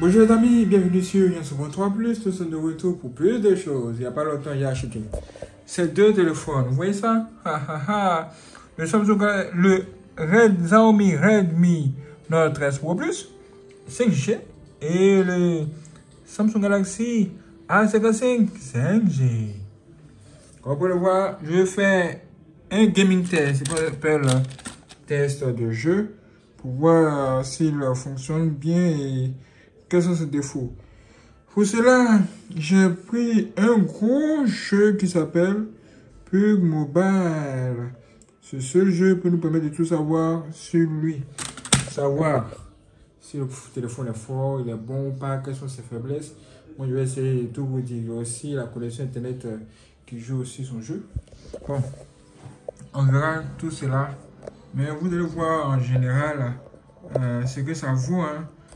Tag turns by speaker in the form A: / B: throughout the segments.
A: Bonjour les amis, bienvenue sur Yansouban 3+, nous sommes de retour pour plus de choses. Il n'y a pas longtemps, j'ai acheté ces deux téléphones, vous voyez ça? Le Samsung, le Xiaomi Redmi Note 13 Pro Plus 5G et le Samsung Galaxy A55 5G. Comme vous pouvez le voir, je fais un gaming test, c'est ce qu'on appelle un test de jeu, pour voir s'il fonctionne bien et quels sont ses défauts. Pour cela, j'ai pris un gros jeu qui s'appelle PUBG Mobile. Ce seul jeu peut nous permettre de tout savoir sur lui. Savoir si le téléphone est fort, il est bon ou pas, quelles sont ses faiblesses. Moi, je vais essayer de tout vous dire. Il y a aussi la connexion internet qui joue aussi son jeu. Bon, on verra tout cela. Mais vous allez voir en général ce que ça vaut.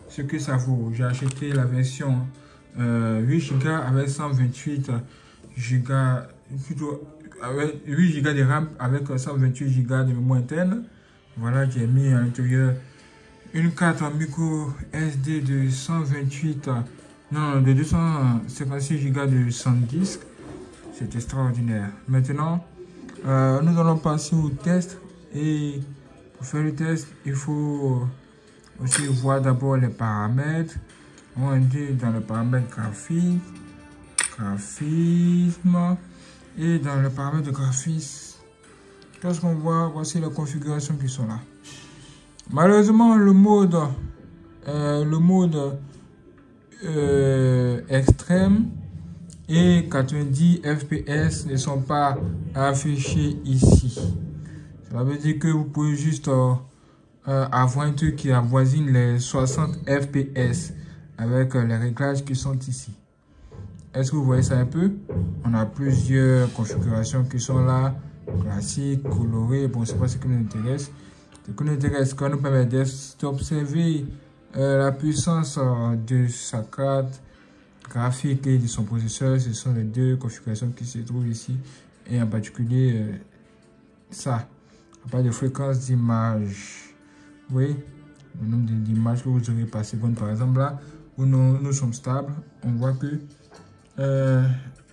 A: Ce que ça vaut. J'ai acheté la version 8 Go avec 128 Go, plutôt avec 8 Go de RAM avec 128 Go de mémoire interne. Voilà, j'ai mis à l'intérieur une carte micro SD de 128, non, de 256 Go de SanDisk. C'est extraordinaire. Maintenant, nous allons passer au test. Et pour faire le test, il faut aussi voir d'abord les paramètres. On dit dans le paramètre graphisme, et dans le paramètre de graphisme, qu'est-ce qu'on voit? Voici les configurations qui sont là. Malheureusement, le mode extrême et 90 fps ne sont pas affichés ici. Ça veut dire que vous pouvez juste avoir un truc qui avoisine les 60 fps avec les réglages qui sont ici. Est-ce que vous voyez ça un peu? On a plusieurs configurations qui sont là, classiques, colorées. Bon, c'est pas ce qui nous intéresse. Ce qui nous intéresse, c'est qu'on nous permet d'observer la puissance de sa carte graphique et de son processeur. Ce sont les deux configurations qui se trouvent ici. Et en particulier, ça. Pas de fréquence d'image. Oui, le nombre d'images que vous aurez par seconde, par exemple, là où nous sommes stables, on voit que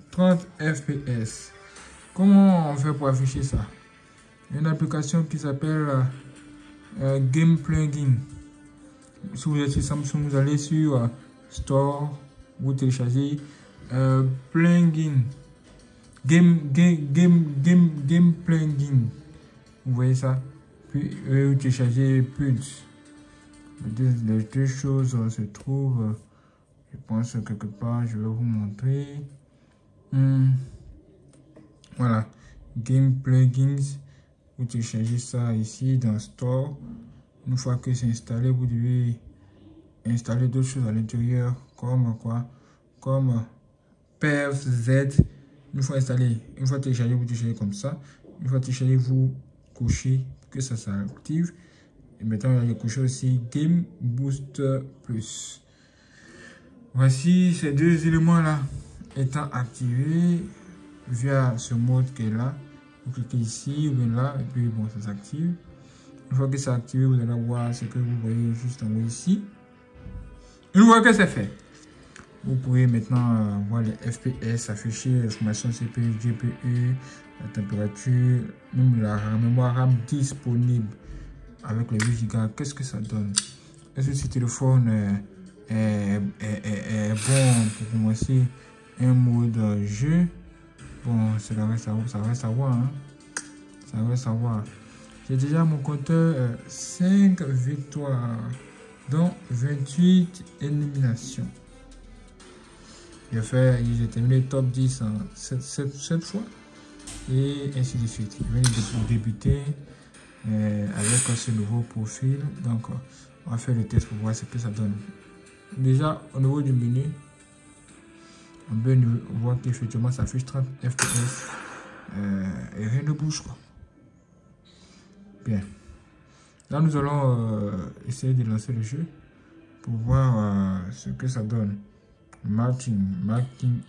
A: 30 fps. Comment on fait pour afficher ça? Une application qui s'appelle Game Plugin. Si vous êtes sur Samsung, vous allez sur Store, vous téléchargez Plugin. Game Plugin. Vous voyez ça? Puis vous téléchargez Pulse. Les deux choses se trouvent, je pense, quelque part. Je vais vous montrer. Voilà. Game Plugins. Vous téléchargez ça ici dans Store. Une fois que c'est installé, vous devez installer d'autres choses à l'intérieur. Comme quoi? Comme PFZ. Une fois installé, une fois téléchargé, vous téléchargez comme ça. Une fois téléchargé, vous coucher pour que ça s'active. Et maintenant, il y a couché aussi Game Booster Plus. Voici ces deux éléments là étant activés via ce mode qui est là. Vous cliquez ici ou bien là et puis bon, ça s'active. Une fois que c'est activé, vous allez voir ce que vous voyez juste en haut ici. Une fois que c'est fait, vous pouvez maintenant voir les FPS affichés, l'information CPU, GPU, la température, même la mémoire RAM disponible avec les 8 Go. Qu'est-ce que ça donne? Est-ce que ce téléphone est bon pour commencer un mode jeu? Bon, ça reste à voir. Ça reste à voir. J'ai déjà mon compteur 5 victoires, dont 28 éliminations. J'ai terminé top 10 en 7 fois. Et ainsi de suite. Je viens de débuter avec ce nouveau profil. Donc, on va faire le test pour voir ce que ça donne. Déjà, au niveau du menu, on peut voir qu'effectivement, ça affiche 30 fps. Et rien ne bouge, quoi. Bien. Là, nous allons essayer de lancer le jeu pour voir ce que ça donne. Matchmaking.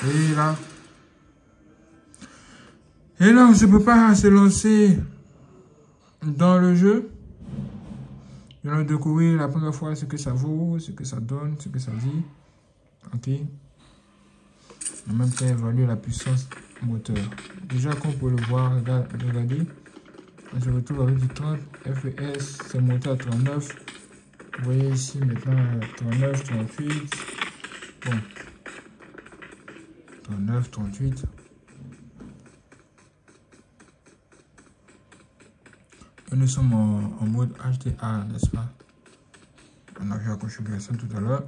A: Et là, on ne peut pas se lancer dans le jeu. Je vais découvrir la première fois ce que ça vaut, ce que ça donne, ce que ça dit. Ok. En même temps, évaluer la puissance moteur. Déjà, comme vous pouvez le voir, regardez. On se retrouve avec du 30 fps, c'est monté à 39. Vous voyez ici maintenant 39, 38. Bon. 39, 38. Et nous sommes en mode HDR, n'est-ce pas? On a vu la configuration tout à l'heure.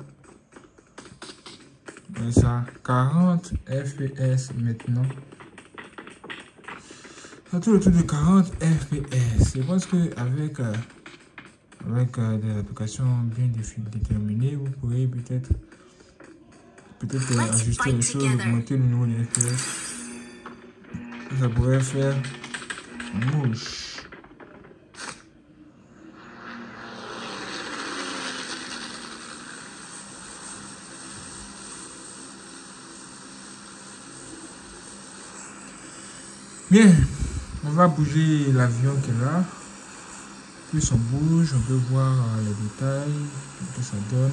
A: Et ça, 40 fps maintenant. Ça tourne autour de 40 fps. Je pense qu'avec des applications bien déterminées, vous pourrez peut-être ajuster les choses, augmenter le niveau de FPS. Ça pourrait faire mouche. Bien, on va bouger l'avion qui est là. Plus on bouge, on peut voir les détails, ce que ça donne.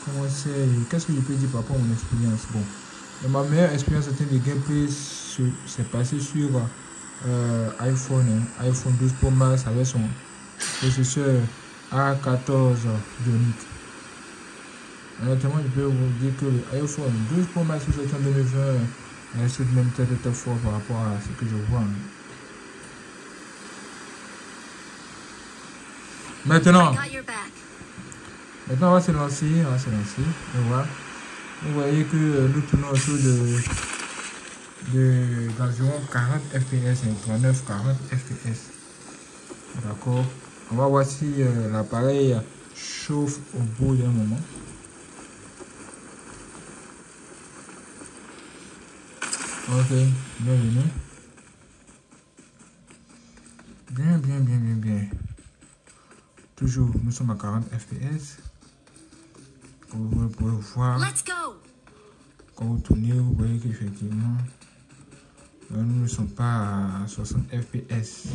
A: Comment c'est, qu'est-ce que je peux dire par rapport à mon expérience? Bon, ma meilleure expérience en termes de gameplay s'est passé sur iPhone 12 Pro Max avec son processeur A14 Bionic. Honnêtement, je peux vous dire que le iPhone 12 Pro Max qui est sorti en 2020 reste de même tête de fort par rapport à ce que je vois. Maintenant, on va se lancer, Et voilà. Vous voyez que nous tournons autour d'environ 40 fps, 39, 40 fps. D'accord. On va voir si l'appareil chauffe au bout d'un moment. Ok, bienvenue. Bien. Toujours, nous sommes à 40 fps. Comme vous pouvez voir, quand vous tournez, vous voyez qu'effectivement, nous ne sommes pas à 60 fps.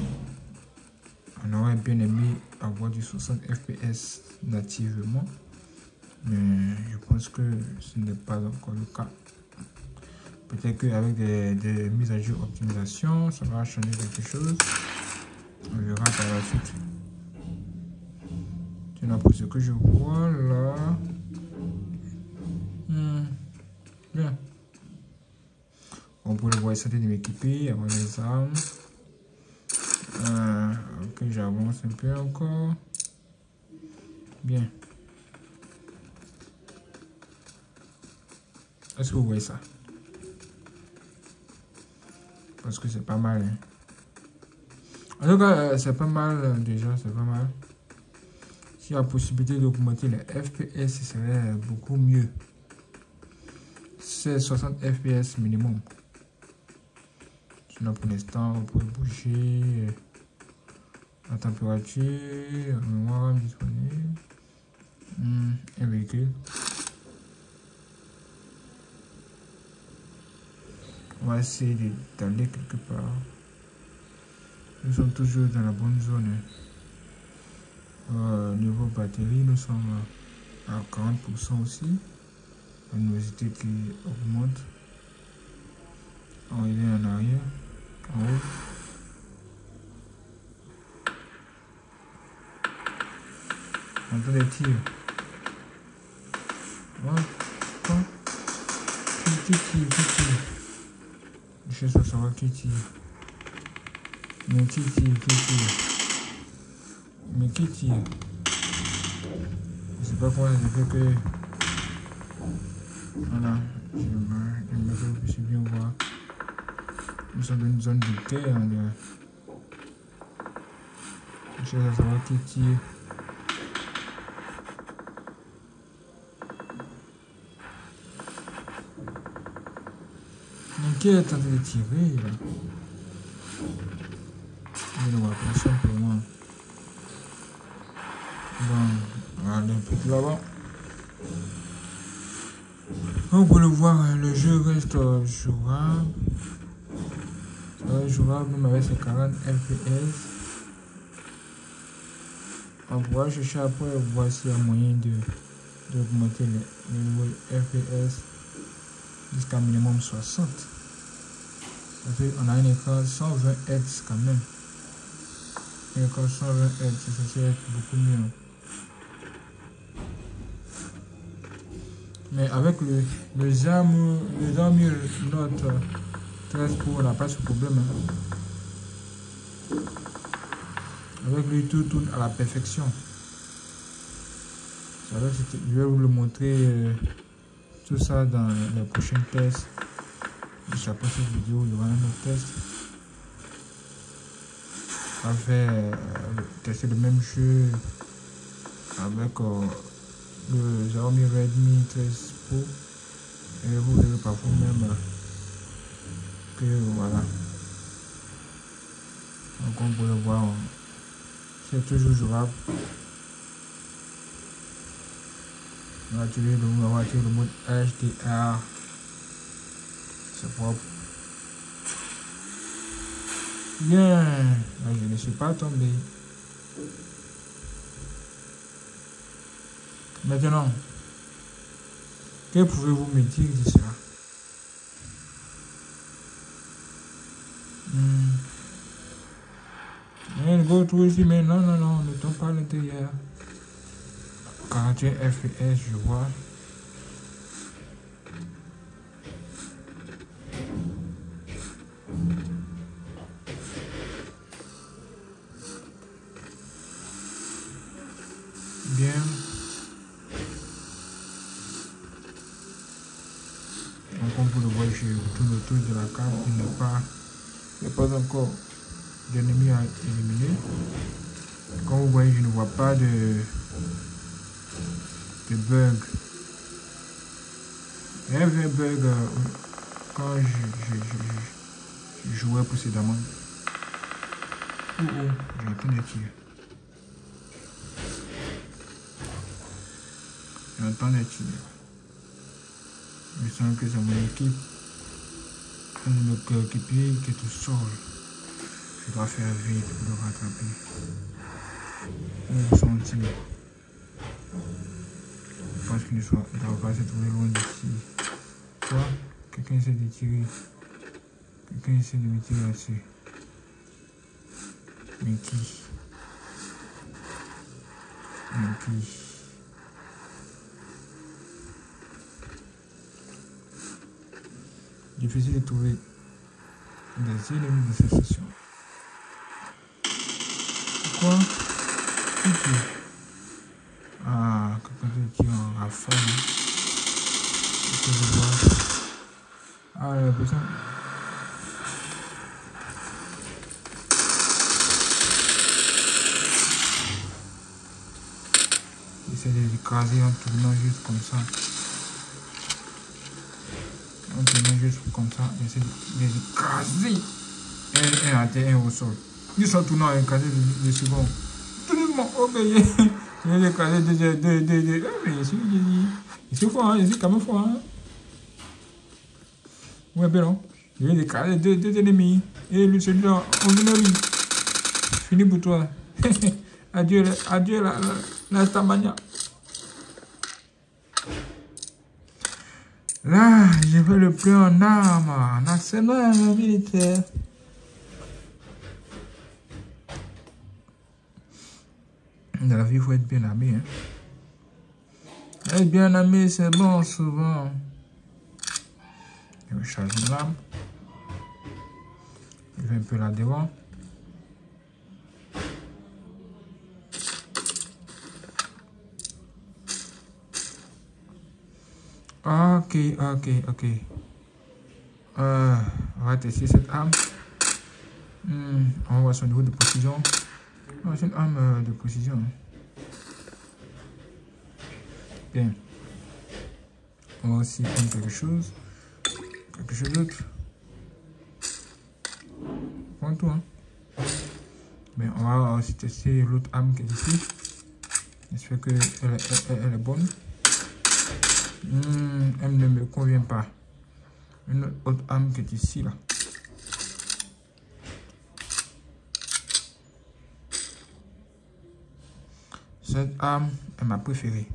A: On aurait bien aimé avoir du 60 fps nativement, mais je pense que ce n'est pas encore le cas. Peut-être qu'avec des mises à jour optimisation, ça va changer quelque chose. On verra par la suite. Sinon, pour ce que je vois là, bien. On peut le voir, essayer de m'équiper, avoir les armes. Ok, j'avance un peu encore. Bien. Est-ce que vous voyez ça? Parce que c'est pas mal. Hein. En tout cas, c'est pas mal déjà, c'est pas mal. Si y a la possibilité d'augmenter les FPS, ce serait beaucoup mieux. C'est 60 FPS minimum. Sinon, pour l'instant, on peut bouger la température, la mémoire disponible, un véhicule. On va essayer d'aller quelque part. Nous sommes toujours dans la bonne zone. Niveau batterie, nous sommes à 40% aussi. La luminosité qui augmente. On est en arrière, en haut. On entend des tirs. Qui tire. Je cherche à savoir qui tire. Mais qui tire. Mais qui tire? Je sais pas comment ça fait que... Voilà, je me que vous puissiez bien voir. Nous sommes dans une zone de terre. Je cherche à savoir qui tire. Mais qui est en train de tirer là? Je ne vois pas simplement. Bon, regardez un peu là-bas. Comme vous pouvez le voir, le jeu reste jouable. Ça reste jouable même avec ses 40 fps. On va chercher après, voir s'il y a moyen d'augmenter le niveau FPS jusqu'à minimum 60. Parce qu'on a un écran 120 Hz quand même. Un écran 120 Hz, c'est censé être beaucoup mieux. Mais avec le Xiaomi Note 13 Pro, on n'a pas ce problème. Hein. Avec lui, tout tourne à la perfection. Je vais vous le montrer tout ça dans les prochains tests. Juste après cette vidéo, il y aura un autre test. On va faire tester le même jeu avec le Xiaomi Redmi 13 Pro. Et vous verrez par vous-même que voilà. Donc on peut le voir. C'est toujours jouable. On va activer le mode HDR. C'est propre. Bien. Je ne suis pas tombé. Maintenant, que pouvez-vous me dire de cela? Go to ici, mais non, ne tombe pas à l'intérieur. 41 FPS, je vois. Bien. Donc on peut le voir, je tourne autour de la carte, il n'y a pas encore d'ennemis à éliminer. Comme vous voyez, je ne vois pas de bug. Il y avait un bug quand je jouais précédemment. J'entends des tirs. J'entends des tirs. Je sens que c'est mon équipe. Le coéquipier qui est au sol. Je dois faire vite pour le rattraper. Où sont-ils? Je pense qu'il ne doit pas se trouver loin d'ici. Quoi? Quelqu'un essaie de tirer. Quelqu'un essaie de me tirer là-dessus. Mais qui? Difficile de trouver des ennemis de cette session. Quoi? Ah, quelqu'un qui est en rafale. Ah, la personne. J'essaie de l'écraser en tournant juste comme ça. J'essaie de l'écraser. Un à terre, un au sol. Juste en tournant, écraser les secondes. Tout doucement, ok. Je vais l'écraser deux. Mais je suis fort, je suis quand même fort. Ouais, ben non. Je vais l'écraser deux ennemis. Et lui, celui-là, on vient lui. Fini pour toi. Adieu la Stamania. Là, je vais le plus en arme, en arsenal militaire. Dans la vie, il faut être bien armé. Hein. Être bien armé, c'est bon souvent. Je vais charger l'arme. Je vais un peu là devant. Ok. On va tester cette arme. On va voir son niveau de précision. C'est une arme de précision. Bien. On va aussi prendre quelque chose d'autre. Prends tout. Bien, on va aussi tester l'autre arme qui est ici. J'espère qu'elle est bonne. Elle ne me convient pas. Une autre arme qui est ici là. Cette arme est ma préférée.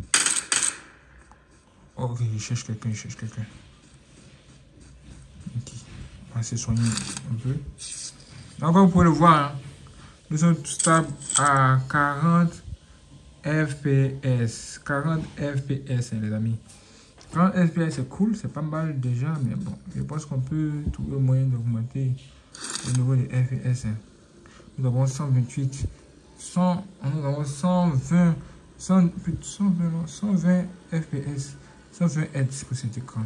A: Ok, je cherche quelqu'un, Ok, on va se soigner un peu. Donc, comme vous pouvez le voir, hein, nous sommes stables à 40 FPS. 40 FPS, hein, les amis. 40 FPS, c'est cool, c'est pas mal déjà, mais bon, je pense qu'on peut trouver le moyen d'augmenter le niveau des FPS. Hein. Nous avons 128, 100, nous avons 120, 120 FPS, 120 Hz pour cet écran.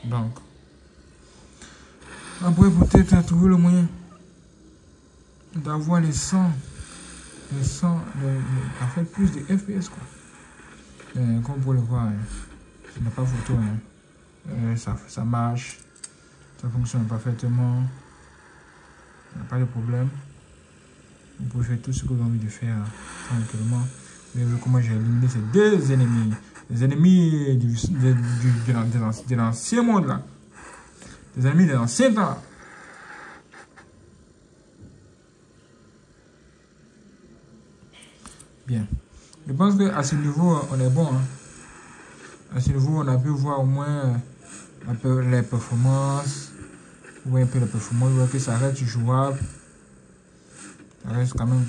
A: Donc, on pourrait peut-être trouver le moyen d'avoir les 100, en fait plus de FPS quoi. Comme vous pouvez le voir, hein, ce n'est pas photo, hein. Ça marche, ça fonctionne parfaitement, il n'y a pas de problème. Vous pouvez faire tout ce que vous avez envie de faire tranquillement. Vous avez vu comment j'ai éliminé ces deux ennemis. Les ennemis de l'ancien monde là. Les ennemis de l'ancien temps. Bien. Je pense qu'à ce niveau, on est bon. Hein. À ce niveau, on a pu voir au moins un peu les performances. Vous voyez un peu les performances. Vous voyez que ça reste jouable. Ça reste quand même.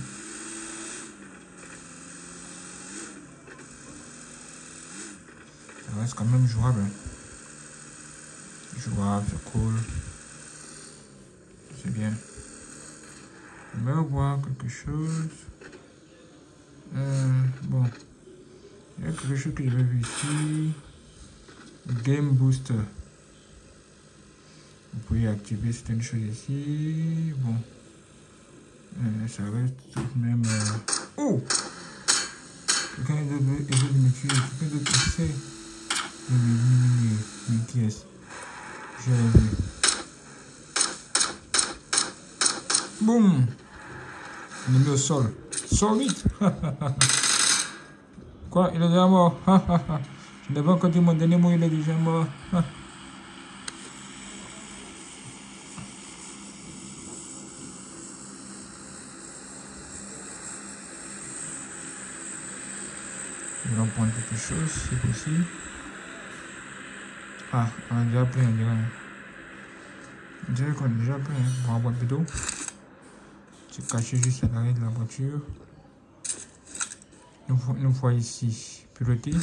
A: Ça reste quand même jouable. Jouable, c'est cool. C'est bien. On va voir quelque chose. Bon. Il y a quelque chose que je vais voir ici. Game Booster. Vous pouvez activer certaines choses ici. Bon. Ça reste tout de même. Oh! Quelqu'un d'autre essaie de me tuer. Quelqu'un d'autre essaie de m'éliminer. Mais qui est-ce? Je l'ai vu. Boum! Il est mis au sol. Sors vite! Quoi? Il est déjà mort? Je n'ai pas encore dit mon dernier mot, il est déjà mort. Je vais en prendre quelque chose, si possible. Ah, on a déjà pris, on dirait. On dirait qu'on a déjà pris, hein. On va boire plus d'eau. C'est caché juste à l'arrêt de la voiture. Nous voyons ici piloter.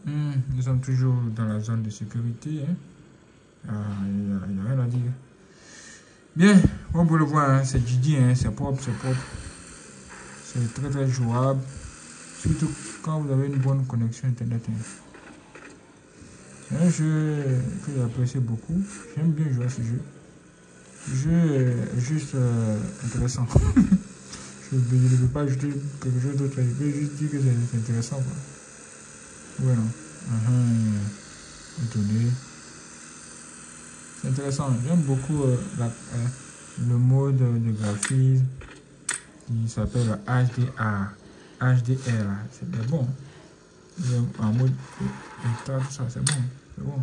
A: Nous sommes toujours dans la zone de sécurité. Il n'y a rien à dire. Bien, on peut le voir, hein, c'est Didi, hein, c'est propre, c'est propre. C'est très très jouable. Surtout quand vous avez une bonne connexion internet. Hein. C'est un jeu que j'apprécie beaucoup. J'aime bien jouer à ce jeu. Le jeu est juste intéressant. Je ne veux pas ajouter quelque chose d'autre. Je veux juste dire que c'est intéressant. Quoi. Voilà. C'est intéressant. J'aime beaucoup le mode de graphisme qui s'appelle HDR. HDR. C'est bien bon. En mode état, tout ça, c'est bon. C'est bon.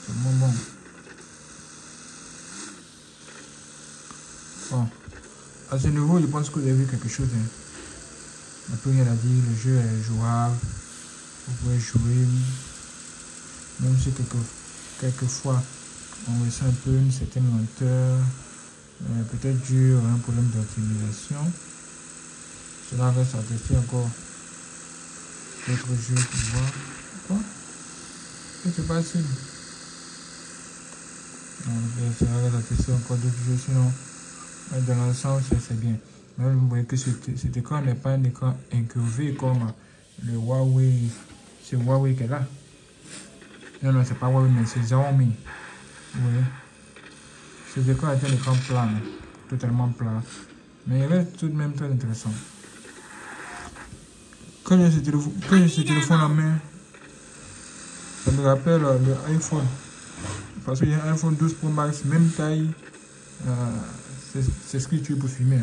A: C'est bon, bon. Bon. À ce niveau, je pense que vous avez vu quelque chose. Hein. On n'a plus rien à dire. Le jeu est jouable. Vous pouvez jouer. Même si quelquefois on ressent un peu une certaine lenteur. Peut-être dû à un problème d'optimisation. Cela reste à tester encore. D'autres jeux pour voir. Quoi? Qu'est-ce qui se passe ici? Cela reste à tester encore d'autres jeux. Sinon, dans l'ensemble, c'est bien. Mais vous voyez que cet écran n'est pas un écran incurvé comme le Huawei. C'est Huawei qui est là. Non, c'est pas Huawei, mais c'est Xiaomi. Vous voyez? Cet écran est un écran plat, totalement plat. Mais il reste tout de même très intéressant. Quand j'ai ce téléphone en main, ça me rappelle le iPhone. Parce qu'il y a un iPhone 12 Pro Max, même taille. C'est ce que tu veux pour filmer.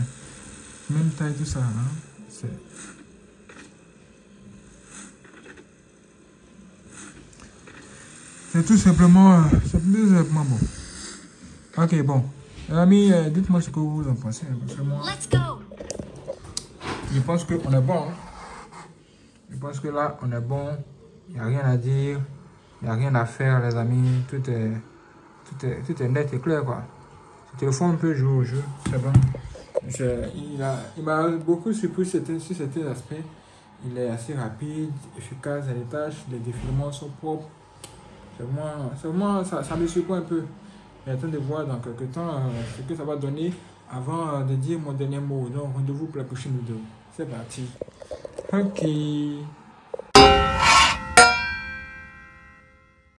A: Même taille, tout ça. Hein? C'est tout simplement, bon. Ok, bon. Les amis, dites-moi ce que vous en pensez. Hein, parce que moi, je pense qu'on est bon. Hein. Je pense que là, on est bon. Il n'y a rien à dire. Il n'y a rien à faire, les amis. Tout est net et clair, quoi. Ce téléphone peut jouer au jeu. C'est bon. Il m'a beaucoup surpris sur certains aspects. Il est assez rapide, efficace à les tâches. Les défilements sont propres. C'est vraiment ça me surprend un peu. J'attends de voir dans quelques temps ce que ça va donner avant de dire mon dernier mot. Donc, rendez-vous pour la prochaine vidéo. C'est parti. Ok.